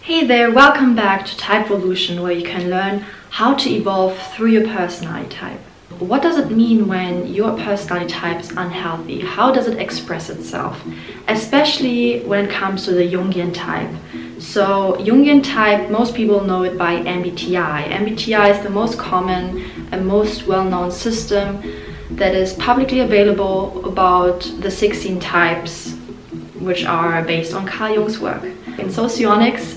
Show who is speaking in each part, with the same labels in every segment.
Speaker 1: Hey there, welcome back to Typevolution, where you can learn how to evolve through your personality type. What does it mean when your personality type is unhealthy? How does it express itself? Especially when it comes to the Jungian type. So Jungian type, most people know it by MBTI. MBTI is the most common and most well-known system that is publicly available about the 16 types, which are based on Carl Jung's work. In Socionics,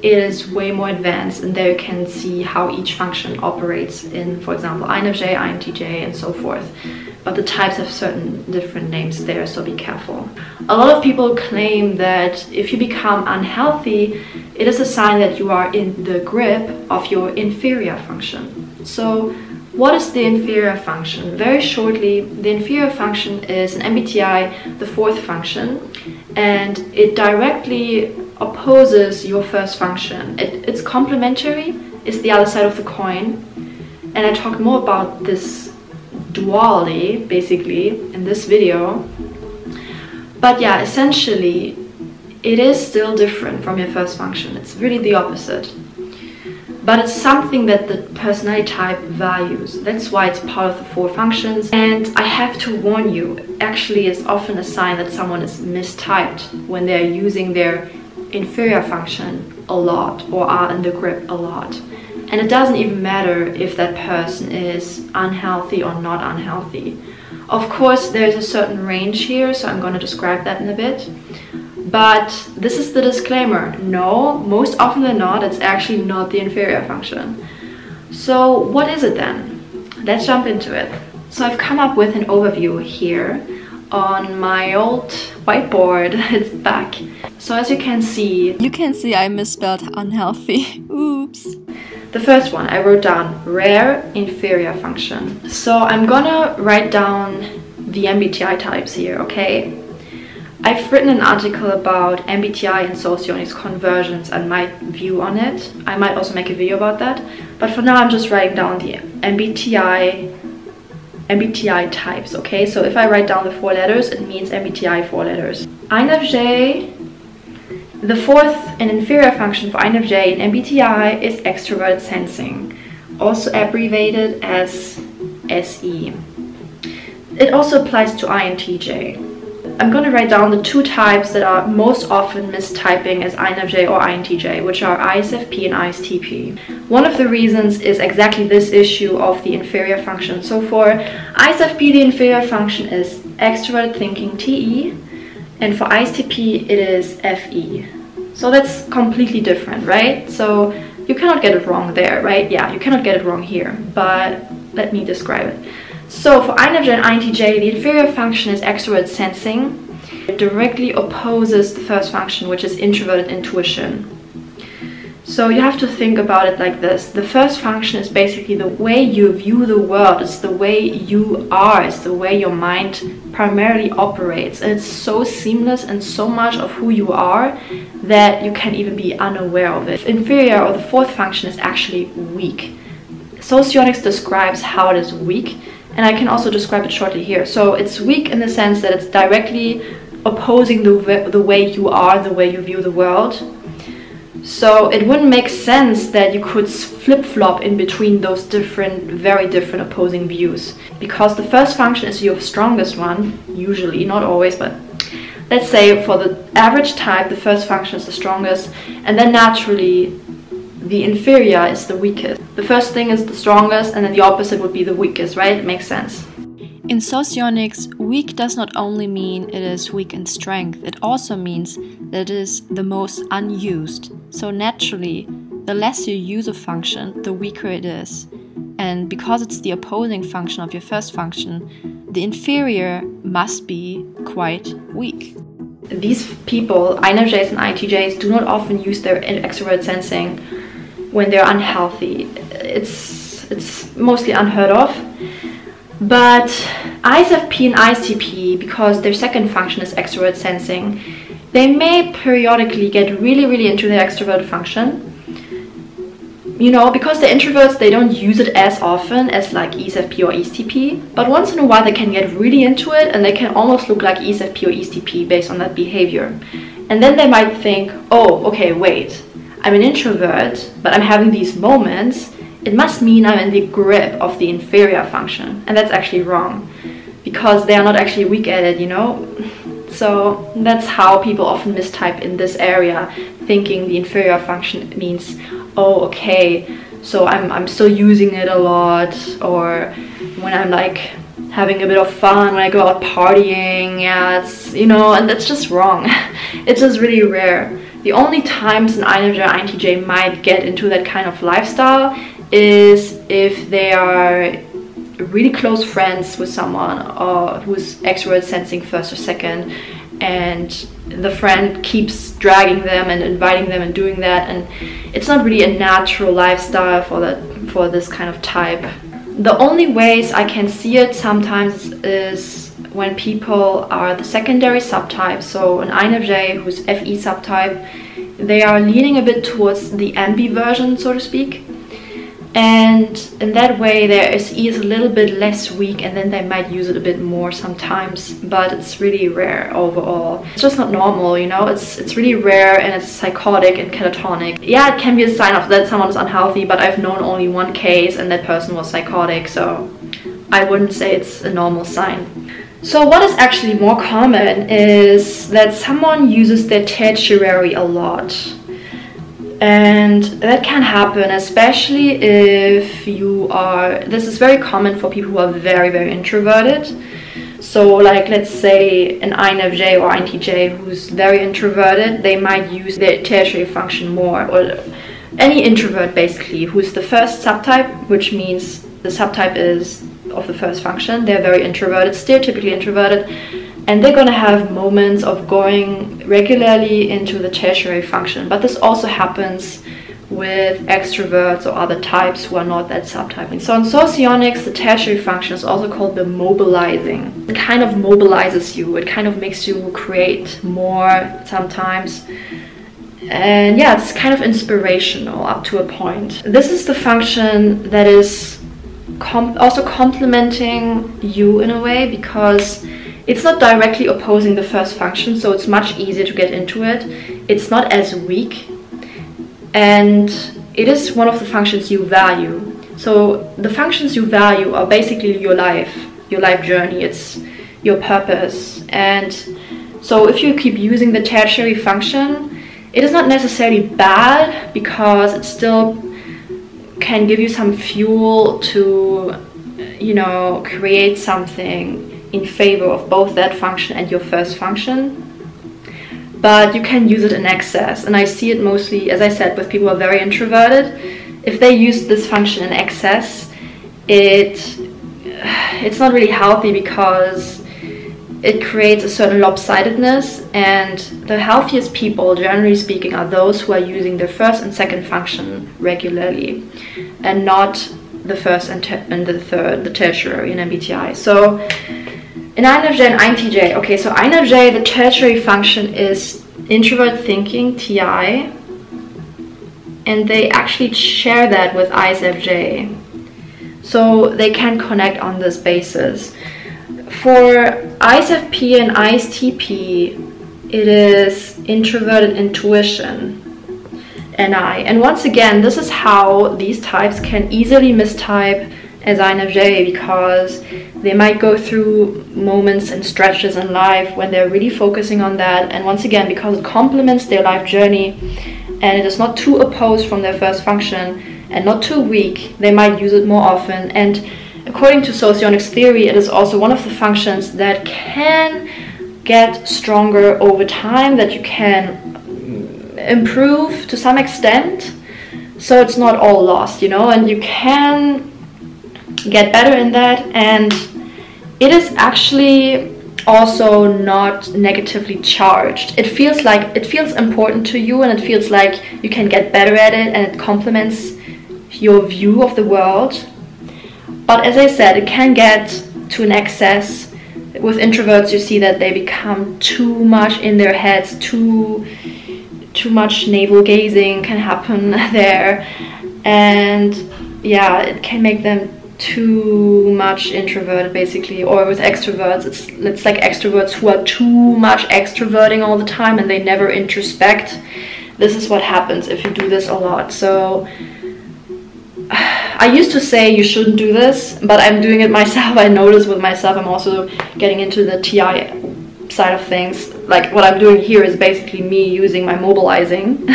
Speaker 1: it is way more advanced, and there you can see how each function operates in, for example, INFJ, INTJ, and so forth. But the types have certain different names there, so be careful. A lot of people claim that if you become unhealthy, it is a sign that you are in the grip of your inferior function. So what is the inferior function? Very shortly, the inferior function is an MBTI, the fourth function, and it directly opposes your first function. It's complementary, it's the other side of the coin, and I talk more about this duality basically in this video. But yeah, essentially it is still different from your first function. It's really the opposite, but it's something that the personality type values. That's why it's part of the four functions. And I have to warn you, actually it's often a sign that someone is mistyped when they're using their inferior function a lot or are in the grip a lot. And it doesn't even matter if that person is unhealthy or not unhealthy. Of course, there's a certain range here, so I'm going to describe that in a bit. But this is the disclaimer. No, most often than not, it's actually not the inferior function. So what is it then? Let's jump into it. So I've come up with an overview here on my old whiteboard. It's back. So as you can see I misspelled unhealthy. Oops. The first one I wrote down, rare inferior function. So I'm gonna write down the MBTI types here, okay? I've written an article about MBTI and Socionics conversions and my view on it. I might also make a video about that. But for now I'm just writing down the MBTI types, okay? So if I write down the 4 letters, it means MBTI 4 letters. INFJ, the fourth and inferior function for INFJ in MBTI is extroverted sensing, also abbreviated as SE. It also applies to INTJ. I'm going to write down the 2 types that are most often mistyping as INFJ or INTJ, which are ISFP and ISTP. One of the reasons is exactly this issue of the inferior function. So for ISFP, the inferior function is extroverted thinking, TE, and for ISTP it is FE. So that's completely different, right? So you cannot get it wrong there, right? Yeah, you cannot get it wrong here, but let me describe it. So for INFJ and INTJ, the inferior function is extroverted sensing. It directly opposes the first function, which is introverted intuition. So you have to think about it like this. The first function is basically the way you view the world. It's the way you are. It's the way your mind primarily operates. And it's so seamless and so much of who you are that you can even be unaware of it. Inferior, or the fourth function, is actually weak. Socionics describes how it is weak, and I can also describe it shortly here. So it's weak in the sense that it's directly opposing the way you are, the way you view the world. So it wouldn't make sense that you could flip-flop in between those very different opposing views. Because the first function is your strongest one, usually, not always, but let's say for the average type, the first function is the strongest, and then naturally the inferior is the weakest. The first thing is the strongest, and then the opposite would be the weakest, right? It makes sense. In Socionics, weak does not only mean it is weak in strength, it also means that it is the most unused. So naturally, the less you use a function, the weaker it is. And because it's the opposing function of your first function, the inferior must be quite weak. These people, INFJs and INTJs, do not often use their extrovert sensing when they're unhealthy. It's mostly unheard of. But ISFP and ISTP, because their second function is extrovert sensing, they may periodically get really into their extrovert function. You know, because they're introverts, they don't use it as often as like ESFP or ESTP, but once in a while they can get really into it, and they can almost look like ESFP or ESTP based on that behavior. And then they might think, oh, okay, wait, I'm an introvert, but I'm having these moments, it must mean I'm in the grip of the inferior function. And that's actually wrong, because they are not actually weak at it, you know? So that's how people often mistype in this area, thinking the inferior function means, oh, okay, so I'm still using it a lot, or when I'm like having a bit of fun, when I go out partying, yeah, it's, you know, and that's just wrong. It's just really rare. The only times an INFJ or INTJ might get into that kind of lifestyle is if they are really close friends with someone or who's extrovert sensing first or second, and the friend keeps dragging them and inviting them and doing that, and it's not really a natural lifestyle for this kind of type. The only ways I can see it sometimes is when people are the secondary subtype, so an INFJ who's FE subtype, they are leaning a bit towards the ambi version, so to speak. And in that way their SE is a little bit less weak, and then they might use it a bit more sometimes, but it's really rare overall. It's just not normal, you know, it's really rare, and it's psychotic and catatonic. Yeah, it can be a sign of that someone is unhealthy, but I've known only one case and that person was psychotic, so I wouldn't say it's a normal sign. So what is actually more common is that someone uses their tertiary a lot. And that can happen, especially if you are, this is very common for people who are very, very introverted. So like, let's say an INFJ or INTJ who's very introverted, they might use their tertiary function more, or any introvert basically, who's the first subtype, which means the subtype is of the first function. They're very introverted, stereotypically introverted, and they're going to have moments of going regularly into the tertiary function. But this also happens with extroverts or other types who are not that subtyping. So in Socionics, the tertiary function is also called the mobilising. It kind of mobilizes you, it kind of makes you create more sometimes. And yeah, it's kind of inspirational up to a point. This is the function that is also complementing you in a way, because it's not directly opposing the first function, so it's much easier to get into it. It's not as weak, and it is one of the functions you value. So the functions you value are basically your life journey, it's your purpose. And so if you keep using the tertiary function, it is not necessarily bad, because it still can give you some fuel to, you know, create something in favor of both that function and your first function. But you can use it in excess, and I see it mostly, as I said, with people who are very introverted. If they use this function in excess, it's not really healthy, because it creates a certain lopsidedness, and the healthiest people, generally speaking, are those who are using their first and second function regularly, and not the first and the third, the tertiary in MBTI. So in INFJ and INTJ, okay, so INFJ, the tertiary function is introvert thinking, TI, and they actually share that with ISFJ. So they can connect on this basis. For ISFP and ISTP, it is introverted intuition, NI. And once again, this is how these types can easily mistype as INFJ, because they might go through moments and stretches in life when they're really focusing on that. And once again, because it complements their life journey and it is not too opposed from their first function and not too weak, they might use it more often. And according to Socionics theory, it is also one of the functions that can get stronger over time, that you can improve to some extent. So it's not all lost, you know, and you can get better in that. And it is actually also not negatively charged. It feels important to you, and it feels like you can get better at it, and it complements your view of the world. But as I said, it can get to an excess. With introverts, you see that they become too much in their heads, too much navel gazing can happen there, and yeah, it can make them too much introverted basically. Or with extroverts, it's like extroverts who are too much extroverting all the time and they never introspect. this is what happens if you do this a lot. So I used to say you shouldn't do this, but I'm doing it myself. I notice with myself, I'm also getting into the TI side of things. Like what I'm doing here is basically me using my mobilizing.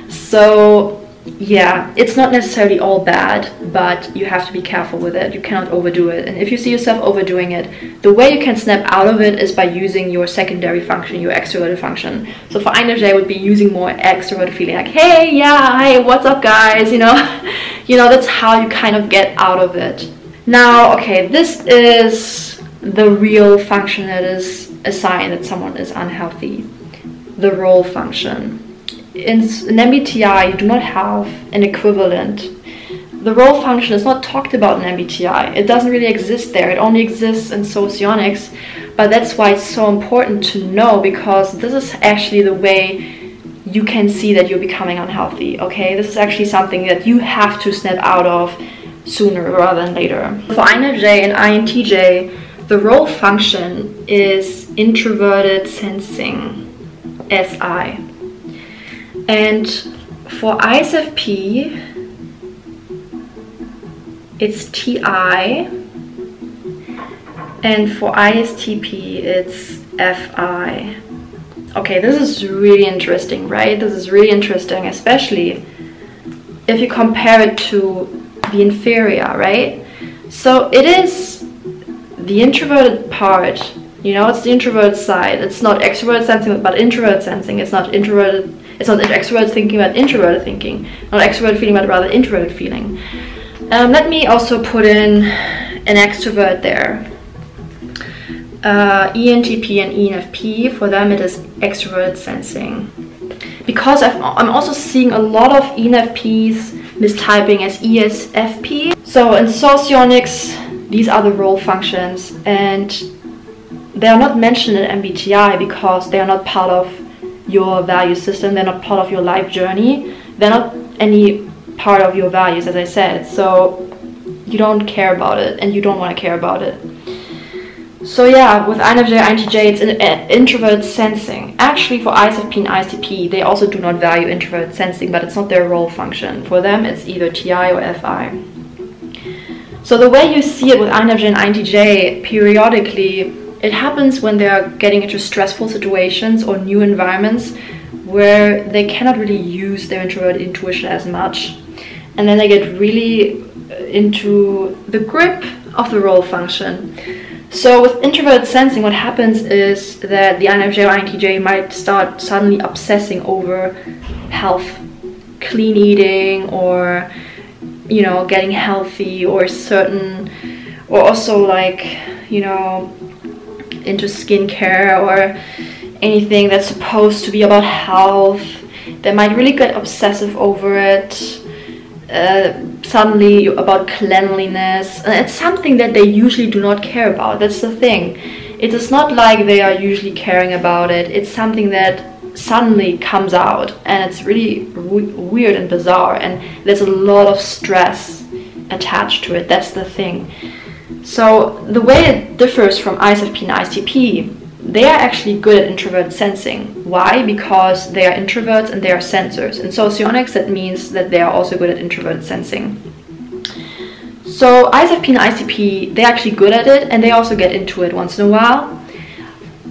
Speaker 1: So yeah, it's not necessarily all bad, but you have to be careful with it. You cannot overdo it. And if you see yourself overdoing it, the way you can snap out of it is by using your secondary function, your extroverted function. So for INFJ, I would be using more extroverted feeling, like, hey, yeah, hi, what's up, guys? You know, that's how you kind of get out of it. Now, okay, this is the real function that is a sign that someone is unhealthy. The role function. In MBTI, you do not have an equivalent. The role function is not talked about in MBTI. It doesn't really exist there. It only exists in Socionics. But that's why it's so important to know, because this is actually the way you can see that you're becoming unhealthy, okay? This is actually something that you have to snap out of sooner rather than later. For INFJ and INTJ, the role function is introverted sensing, SI. And for ISFP, it's TI, and for ISTP, it's FI. Okay, this is really interesting, right? This is really interesting, especially if you compare it to the inferior, right? So it is the introverted part, you know, it's the introverted side. It's not extroverted sensing, but introverted sensing. It's not introverted. It's not extroverted thinking, but introverted thinking. Not extroverted feeling, but rather introverted feeling. Let me also put in an extrovert there. ENTP and ENFP, for them it is extroverted sensing. Because I'm also seeing a lot of ENFPs mistyping as ESFP. So in Socionics, these are the role functions, and they are not mentioned in MBTI because they are not part of your value system. They're not part of your life journey. They're not any part of your values, as I said. So you don't care about it, and you don't want to care about it. So yeah, with INFJ, INTJ, it's an introverted sensing. Actually, for ISFP and ISTP, they also do not value introverted sensing, but it's not their role function. For them, it's either TI or FI. So the way you see it with INFJ and INTJ, periodically, it happens when they are getting into stressful situations or new environments where they cannot really use their introverted intuition as much. And then they get really into the grip of the role function. So with introverted sensing, what happens is that the INFJ or INTJ might start suddenly obsessing over health, clean eating, or, you know, getting healthy, or also like, you know, into skincare or anything that's supposed to be about health. They might really get obsessive over it, suddenly about cleanliness, and it's something that they usually do not care about. That's the thing. It is not like they are usually caring about it. It's something that suddenly comes out, and it's really weird and bizarre, and there's a lot of stress attached to it. That's the thing. So the way it differs from ISFP and ISTP, they are actually good at introverted sensing. Why? Because they are introverts and they are sensors. In Socionics, that means that they are also good at introverted sensing. So ISFP and ISTP, they're actually good at it, and they also get into it once in a while.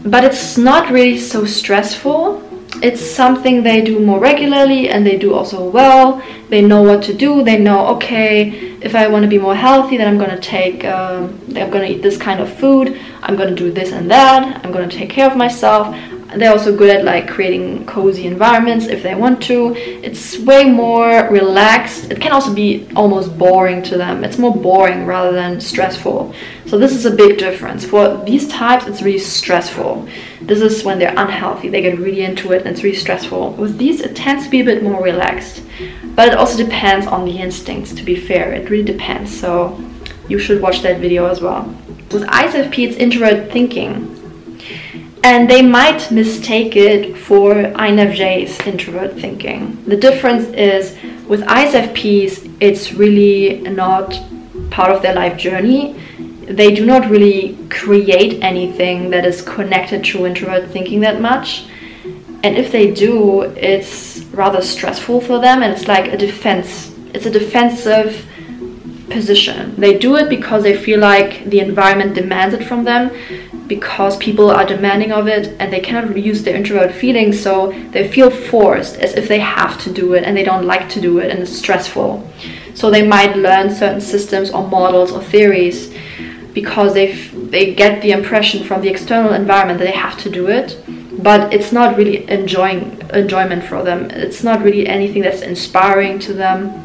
Speaker 1: But it's not really so stressful. It's something they do more regularly, and they do also well. They know what to do. They know, okay, if I want to be more healthy, then I'm going to eat this kind of food. I'm going to do this and that. I'm going to take care of myself. They're also good at like creating cozy environments if they want to. It's way more relaxed. It can also be almost boring to them. It's more boring rather than stressful. So this is a big difference. For these types, it's really stressful. This is when they're unhealthy. They get really into it and it's really stressful. With these, it tends to be a bit more relaxed. But it also depends on the instincts, to be fair. It really depends. So you should watch that video as well. With ISFP, it's introverted thinking. And they might mistake it for INFJ's introvert thinking. The difference is with ISFPs, it's really not part of their life journey. They do not really create anything that is connected to introvert thinking that much. And if they do, it's rather stressful for them, and it's like a defense. It's a defensive position. They do it because they feel like the environment demands it from them, because people are demanding of it, and they cannot use their introverted feelings, so they feel forced, as if they have to do it, and they don't like to do it, and it's stressful. So they might learn certain systems or models or theories because they get the impression from the external environment that they have to do it, but it's not really enjoyment for them. It's not really anything that's inspiring to them.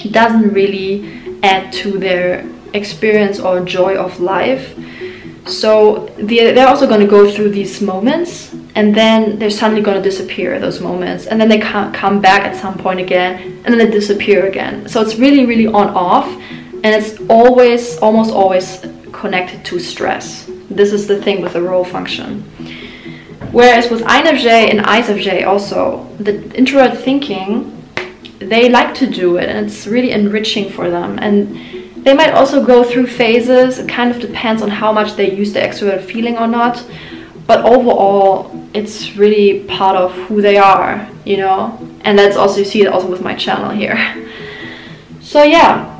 Speaker 1: It doesn't really add to their experience or joy of life. So they're also going to go through these moments, and then they're suddenly going to disappear, those moments, and then they can't come back at some point again, and then they disappear again. So it's really, really on-off, and it's almost always connected to stress. This is the thing with the role function. Whereas with INFJ and ISFJ also, the introvert thinking, they like to do it, and it's really enriching for them. And they might also go through phases. It kind of depends on how much they use the extrovert feeling or not. But overall, it's really part of who they are, you know? And that's also, you see it also with my channel here. So yeah,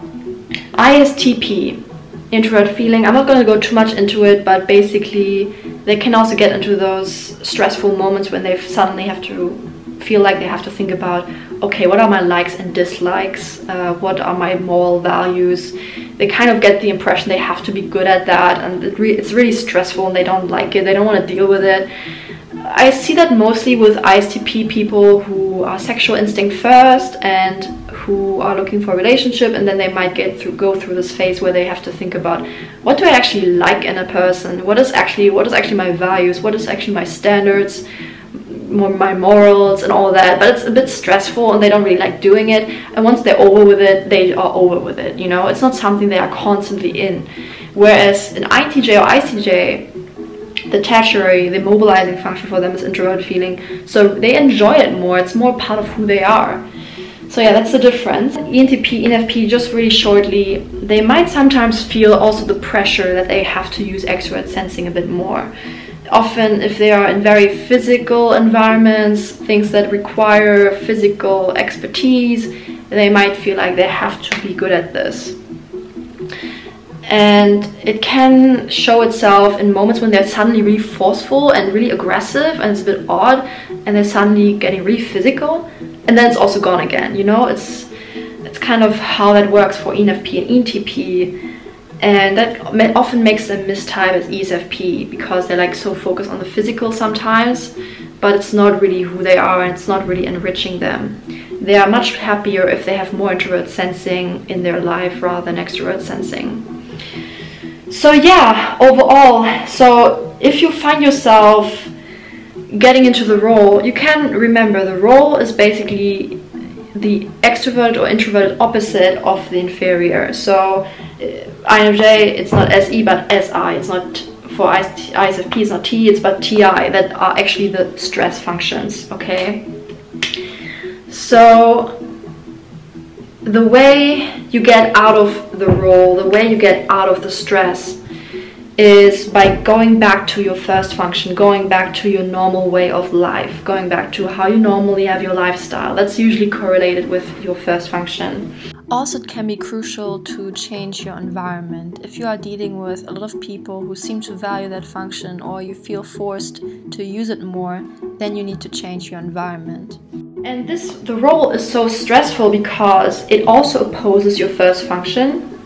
Speaker 1: ISTP, introvert feeling. I'm not going to go too much into it, but basically they can also get into those stressful moments when they suddenly have to feel like they have to think about, okay, what are my likes and dislikes? What are my moral values? They kind of get the impression they have to be good at that, and it's really stressful, and they don't like it. They don't want to deal with it. I see that mostly with ISTP people who are sexual instinct first and who are looking for a relationship, and then they might go through this phase where they have to think about, what do I actually like in a person? What is actually my values? What is actually my standards? My morals and all that. But it's a bit stressful, and they don't really like doing it, and once they're over with it, they are over with it, you know? It's not something they are constantly in. Whereas in INTJ or ISTJ, the tertiary, the mobilizing function for them is introverted feeling, so they enjoy it more. It's more part of who they are. So yeah, that's the difference. ENTP, ENFP, just really shortly, they might sometimes feel also the pressure that they have to use extrovert sensing a bit more. Often, if they are in very physical environments, things that require physical expertise, they might feel like they have to be good at this. And it can show itself in moments when they're suddenly really forceful and really aggressive, and it's a bit odd, and they're suddenly getting really physical, and then it's also gone again, you know? It's kind of how that works for ENFP and ENTP. And that often makes them mistype as ESFP, because they're like so focused on the physical sometimes, but it's not really who they are, and it's not really enriching them. They are much happier if they have more introvert sensing in their life rather than extrovert sensing. So yeah, overall, so if you find yourself getting into the role, you can remember the role is basically the extrovert or introverted opposite of the inferior. So INFJ, it's not SE but SI. It's not, for ISFP, it's not T, it's but TI, that are actually the stress functions, okay? So the way you get out of the role, the way you get out of the stress, is by going back to your first function, going back to your normal way of life, going back to how you normally have your lifestyle. That's usually correlated with your first function. Also, it can be crucial to change your environment. If you are dealing with a lot of people who seem to value that function, or you feel forced to use it more, then you need to change your environment. And the role is so stressful because it also opposes your first function,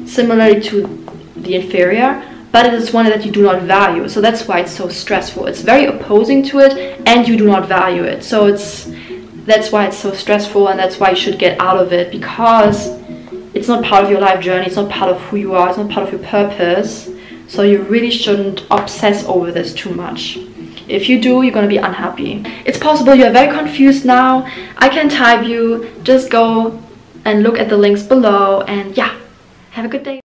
Speaker 1: similarly to the inferior, but it is one that you do not value. So that's why it's so stressful. It's very opposing to it, and you do not value it. So that's why it's so stressful, and that's why you should get out of it, because it's not part of your life journey, it's not part of who you are, it's not part of your purpose. So you really shouldn't obsess over this too much. If you do, you're going to be unhappy. It's possible you are very confused now. I can type you. Just go and look at the links below, and yeah, have a good day.